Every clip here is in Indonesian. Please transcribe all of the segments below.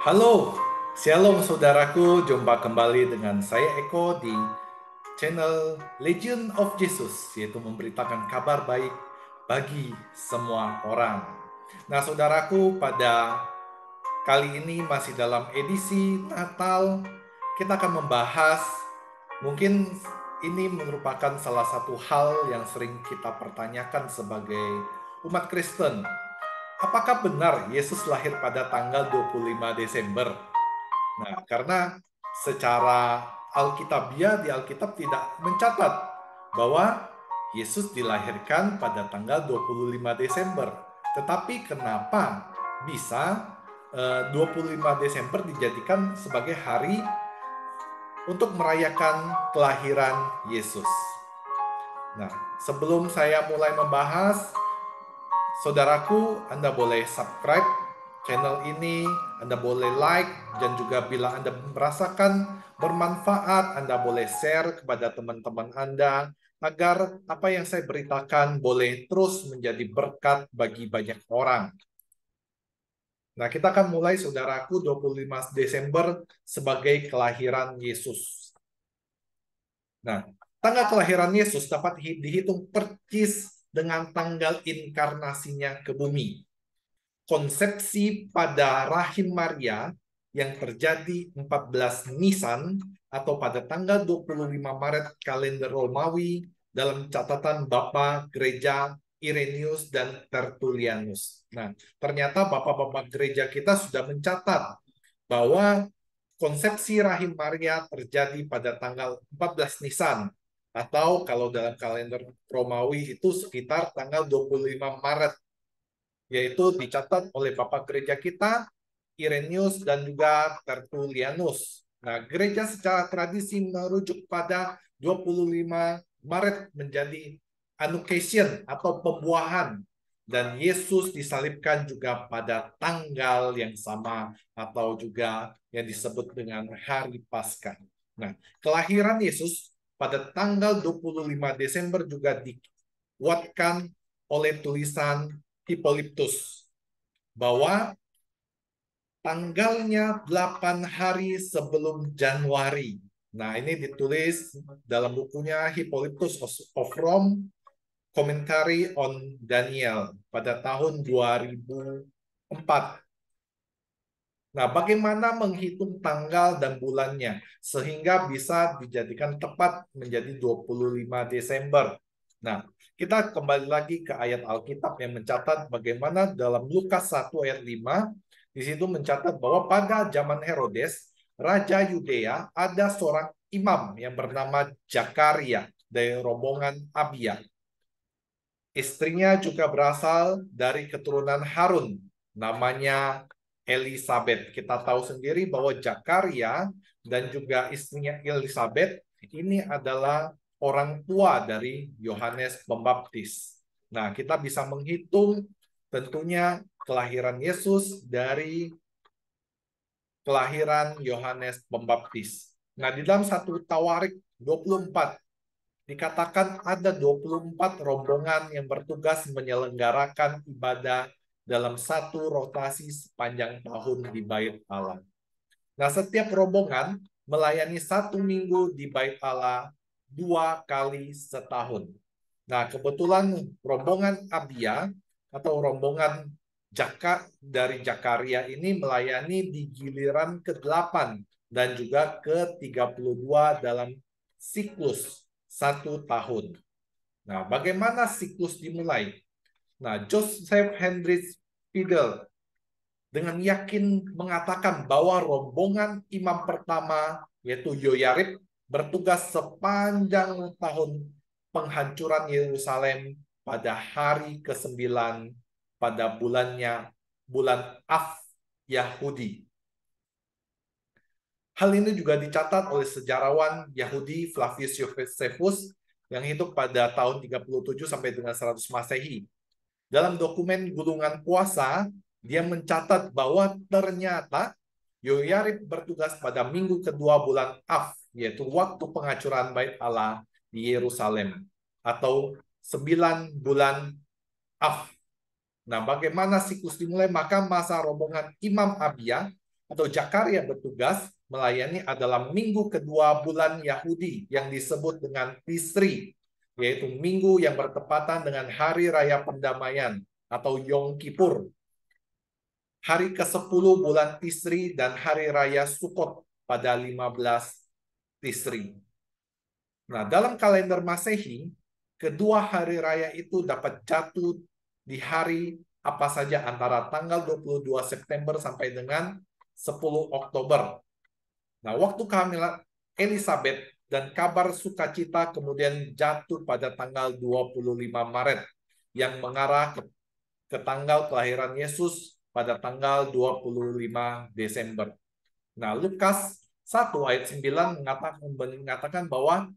Halo, shalom saudaraku, jumpa kembali dengan saya Eko di channel Legion of Jesus, yaitu memberitakan kabar baik bagi semua orang. Nah saudaraku, pada kali ini masih dalam edisi Natal, kita akan membahas, mungkin ini merupakan salah satu hal yang sering kita pertanyakan sebagai umat Kristen. Apakah benar Yesus lahir pada tanggal 25 Desember? Nah, karena secara Alkitabiah di Alkitab tidak mencatat bahwa Yesus dilahirkan pada tanggal 25 Desember. Tetapi kenapa bisa 25 Desember dijadikan sebagai hari untuk merayakan kelahiran Yesus? Nah, sebelum saya mulai membahas, saudaraku, Anda boleh subscribe channel ini, Anda boleh like, dan juga bila Anda merasakan bermanfaat, Anda boleh share kepada teman-teman Anda, agar apa yang saya beritakan boleh terus menjadi berkat bagi banyak orang. Nah, kita akan mulai, saudaraku, 25 Desember sebagai kelahiran Yesus. Nah, tanggal kelahiran Yesus dapat dihitung persis dengan tanggal inkarnasinya ke bumi. Konsepsi pada rahim Maria yang terjadi 14 Nisan atau pada tanggal 25 Maret kalender Romawi dalam catatan Bapa Gereja Irenaeus dan Tertullianus. Nah, ternyata bapak-bapak gereja kita sudah mencatat bahwa konsepsi rahim Maria terjadi pada tanggal 14 Nisan atau kalau dalam kalender Romawi itu sekitar tanggal 25 Maret, yaitu dicatat oleh Bapak Gereja kita, Irenaeus dan juga Tertullianus. Nah, gereja secara tradisi merujuk pada 25 Maret menjadi Annunciation atau pembuahan, dan Yesus disalibkan juga pada tanggal yang sama atau juga yang disebut dengan hari Paskah. Nah, kelahiran Yesus pada tanggal 25 Desember juga dikuatkan oleh tulisan Hippolytus bahwa tanggalnya 8 hari sebelum Januari. Nah, ini ditulis dalam bukunya Hippolytus of Rome, Commentary on Daniel pada tahun 2004. Nah, bagaimana menghitung tanggal dan bulannya sehingga bisa dijadikan tepat menjadi 25 Desember? Nah, kita kembali lagi ke ayat Alkitab yang mencatat bagaimana dalam Lukas 1 ayat 5, di situ mencatat bahwa pada zaman Herodes, Raja Yudea, ada seorang imam yang bernama Zakaria dari rombongan Abia. Istrinya juga berasal dari keturunan Harun, namanya Elizabeth. Kita tahu sendiri bahwa Zakaria dan juga istrinya Elizabeth ini adalah orang tua dari Yohanes Pembaptis. Nah, kita bisa menghitung tentunya kelahiran Yesus dari kelahiran Yohanes Pembaptis. Nah, di dalam 1 Tawarik 24 dikatakan ada 24 rombongan yang bertugas menyelenggarakan ibadah dalam satu rotasi sepanjang tahun di Bait Allah. Nah, setiap rombongan melayani 1 minggu di Bait Allah 2 kali setahun. Nah, kebetulan rombongan Abia atau rombongan dari Zakaria ini melayani di giliran ke-8 dan juga ke-32 dalam siklus 1 tahun. Nah, bagaimana siklus dimulai? Nah, Joseph Hendrik Fidel dengan yakin mengatakan bahwa rombongan imam pertama, yaitu Yoyarib, bertugas sepanjang tahun penghancuran Yerusalem pada hari ke-9 pada bulan Av Yahudi. Hal ini juga dicatat oleh sejarawan Yahudi Flavius Josephus yang hidup pada tahun 37 sampai dengan 100 Masehi. Dalam dokumen Gulungan Puasa, dia mencatat bahwa ternyata Yoyarib bertugas pada minggu kedua bulan Av, yaitu waktu penghancuran Bait Allah di Yerusalem, atau 9 bulan Av. Nah, bagaimana siklus dimulai? Maka masa rombongan Imam Abia atau Zakaria bertugas melayani adalah minggu kedua bulan Yahudi yang disebut dengan Tisri, yaitu minggu yang bertepatan dengan Hari Raya Pendamaian atau Yom Kippur, hari ke-10 bulan Tisri, dan Hari Raya Sukkot pada 15 Tisri. Nah, dalam kalender Masehi, kedua hari raya itu dapat jatuh di hari apa saja antara tanggal 22 September sampai dengan 10 Oktober. Nah, waktu kehamilan Elizabeth dan kabar sukacita kemudian jatuh pada tanggal 25 Maret yang mengarah ke tanggal kelahiran Yesus pada tanggal 25 Desember. Nah, Lukas 1 ayat 9 mengatakan bahwa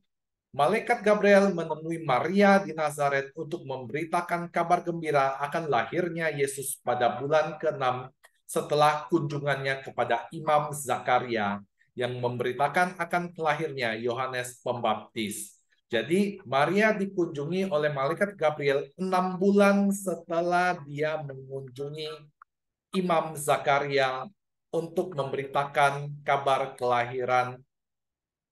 Malaikat Gabriel menemui Maria di Nazaret untuk memberitakan kabar gembira akan lahirnya Yesus pada bulan ke-6 setelah kunjungannya kepada Imam Zakaria yang memberitakan akan lahirnya Yohanes Pembaptis. Jadi Maria dikunjungi oleh Malaikat Gabriel 6 bulan setelah dia mengunjungi Imam Zakaria untuk memberitakan kabar kelahiran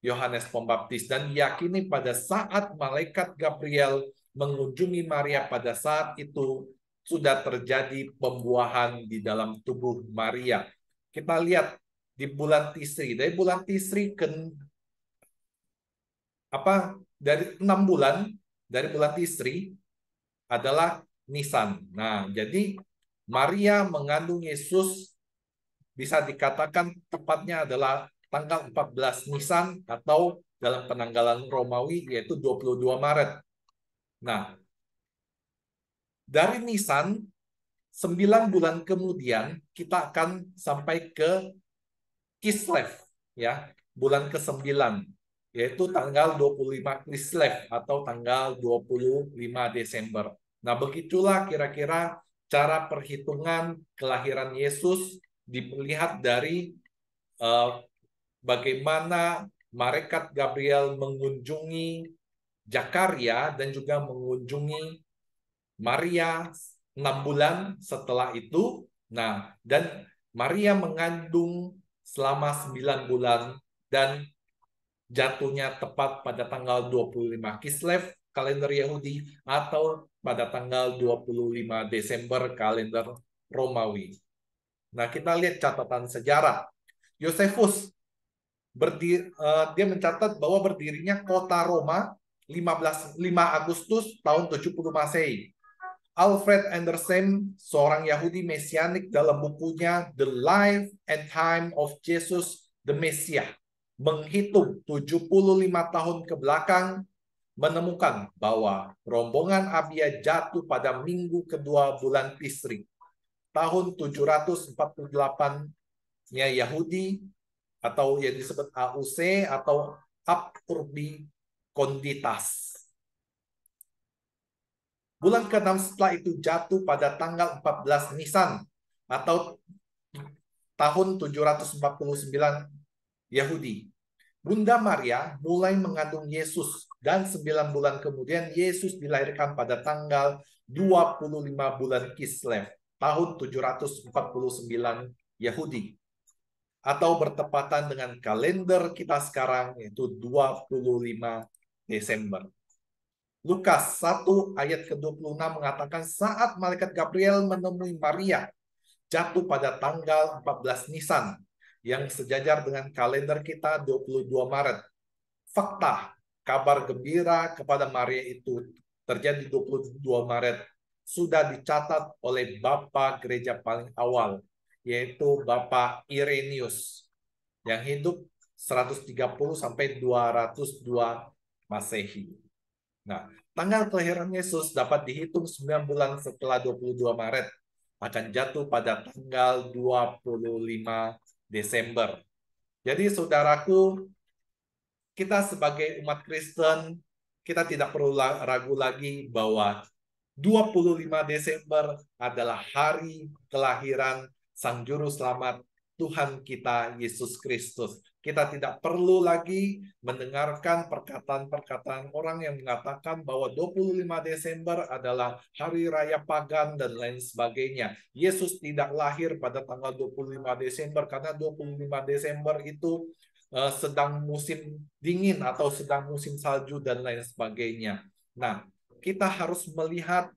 Yohanes Pembaptis, dan diyakini pada saat malaikat Gabriel mengunjungi Maria pada saat itu sudah terjadi pembuahan di dalam tubuh Maria. Kita lihat di bulan Tisri, dari bulan Tisri ke dari 6 bulan dari bulan Tisri adalah Nisan. Nah, jadi Maria mengandung Yesus bisa dikatakan tepatnya adalah tanggal 14 Nisan atau dalam penanggalan Romawi yaitu 22 Maret. Nah, dari Nisan 9 bulan kemudian kita akan sampai ke Kislev, ya, bulan ke-9 yaitu tanggal 25 Kislev atau tanggal 25 Desember. Nah, begitulah kira-kira cara perhitungan kelahiran Yesus dilihat dari bagaimana malaikat Gabriel mengunjungi Zakaria dan juga mengunjungi Maria 6 bulan setelah itu. Nah, dan Maria mengandung selama 9 bulan dan jatuhnya tepat pada tanggal 25 Kislev kalender Yahudi atau pada tanggal 25 Desember kalender Romawi. Nah, kita lihat catatan sejarah. Yosefus dia mencatat bahwa berdirinya kota Roma 5 Agustus tahun 70 Masehi. Alfred Anderson, seorang Yahudi Mesianik, dalam bukunya The Life and Time of Jesus the Messiah, menghitung 75 tahun ke belakang, menemukan bahwa rombongan Abia jatuh pada minggu kedua bulan Tisri, tahun 748-nya Yahudi, atau yang disebut AUC atau Ab Urbi Conditas. Bulan ke-6 setelah itu jatuh pada tanggal 14 Nisan atau tahun 749 Yahudi. Bunda Maria mulai mengandung Yesus dan 9 bulan kemudian Yesus dilahirkan pada tanggal 25 bulan Kislev tahun 749 Yahudi atau bertepatan dengan kalender kita sekarang yaitu 25 Desember. Lukas 1 ayat ke-26 mengatakan saat malaikat Gabriel menemui Maria jatuh pada tanggal 14 Nisan yang sejajar dengan kalender kita 22 Maret. Fakta kabar gembira kepada Maria itu terjadi 22 Maret sudah dicatat oleh Bapa Gereja paling awal yaitu Bapak Irenaeus yang hidup 130 sampai 202 Masehi. Nah, tanggal kelahiran Yesus dapat dihitung 9 bulan setelah 22 Maret, akan jatuh pada tanggal 25 Desember. Jadi saudaraku, kita sebagai umat Kristen, kita tidak perlu ragu lagi bahwa 25 Desember adalah hari kelahiran Sang Juru Selamat Tuhan kita Yesus Kristus. Kita tidak perlu lagi mendengarkan perkataan-perkataan orang yang mengatakan bahwa 25 Desember adalah hari raya pagan dan lain sebagainya. Yesus tidak lahir pada tanggal 25 Desember karena 25 Desember itu sedang musim dingin atau sedang musim salju dan lain sebagainya. Nah, kita harus melihat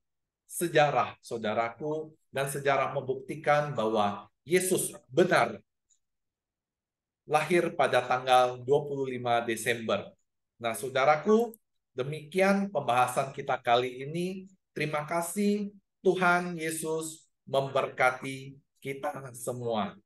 sejarah, saudaraku, dan sejarah membuktikan bahwa Yesus benar lahir pada tanggal 25 Desember. Nah, saudaraku, demikian pembahasan kita kali ini. Terima kasih, Tuhan Yesus memberkati kita semua.